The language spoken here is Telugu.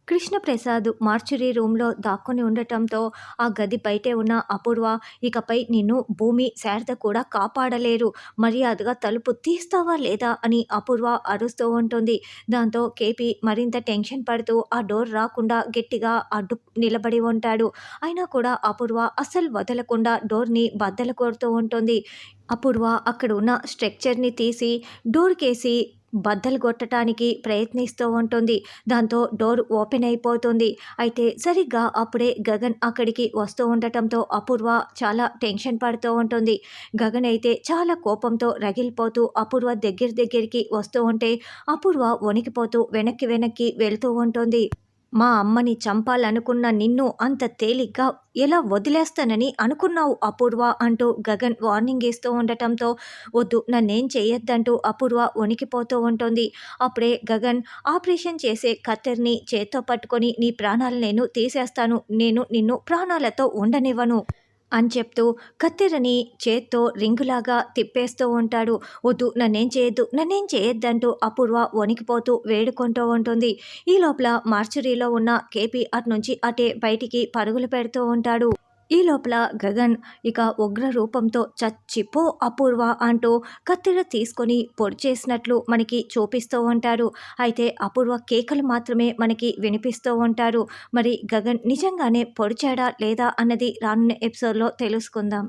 కృష్ణప్రసాద్ మార్చురీ రూమ్‌లో దాక్కుని ఉండటంతో ఆ గది బయటే ఉన్న అపూర్వ ఇకపై నిన్ను భూమి, శారద కూడా కాపాడలేరు. మర్యాదగా తలుపు తీస్తావా లేదా అని అపూర్వ అరుస్తూ ఉంటుంది. దాంతో కేపీ మరింత టెన్షన్ పడుతూ ఆ డోర్ రాకుండా గట్టిగా అడ్డు నిలబడి ఉంటాడు. అయినా కూడా అపూర్వ అస్సలు వదలకుండా డోర్‌ని బద్దలు కొడుతూ ఉంటుంది. అపూర్వ అక్కడ ఉన్న స్ట్రక్చర్‌ని తీసి డోర్‌కేసి బద్దలు కొట్టటానికి ప్రయత్నిస్తూ ఉంటుంది. దాంతో డోర్ ఓపెన్ అయిపోతుంది. అయితే సరిగ్గా అప్పుడే గగన్ అక్కడికి వస్తూ ఉండటంతో అపూర్వ చాలా టెన్షన్ పడుతూ ఉంటుంది. గగన్ అయితే చాలా కోపంతో రగిలిపోతూ అపూర్వ దగ్గరికి వస్తూ ఉంటే అపూర్వ వణికిపోతూ వెనక్కి వెనక్కి వెళ్తూ ఉంటుంది. మా అమ్మని చంపాలనుకున్న నిన్ను అంత తేలిగ్గా ఎలా వదిలేస్తానని అనుకున్నావు అపూర్వ అంటూ గగన్ వార్నింగ్ ఇస్తూ ఉండటంతో వద్దు నన్నేం చేయొద్దంటూ అపూర్వ వణికిపోతూ ఉంటుంది. అప్పుడే గగన్ ఆపరేషన్ చేసే కత్తెర్ని చేత్తో పట్టుకొని నీ ప్రాణాలు నేను తీసేస్తాను, నేను నిన్ను ప్రాణాలతో ఉండనివ్వను అని చెప్తూ కత్తెరని చేత్తో రింగులాగా తిప్పేస్తూ ఉంటాడు. వద్దు నన్నేం చేయొద్దంటూ అపూర్వ వణికిపోతూ వేడుకుంటూ ఉంటుంది. ఈ లోపల మార్చురీలో ఉన్న కేపీ అట్నుంచి అటే బయటికి పరుగులు పెడుతూ ఉంటాడు. ఈ లోపల గగన్ ఇక ఉగ్ర రూపంతో చచ్చిపో అపూర్వ అంటూ కత్తెర తీసుకొని పొడి చేసినట్లు మనకి చూపిస్తూ ఉంటారు. అయితే అపూర్వ కేకలు మాత్రమే మనకి వినిపిస్తూ ఉంటారు. మరి గగన్ నిజంగానే పొడిచాడా లేదా అన్నది రానున్న ఎపిసోడ్లో తెలుసుకుందాం.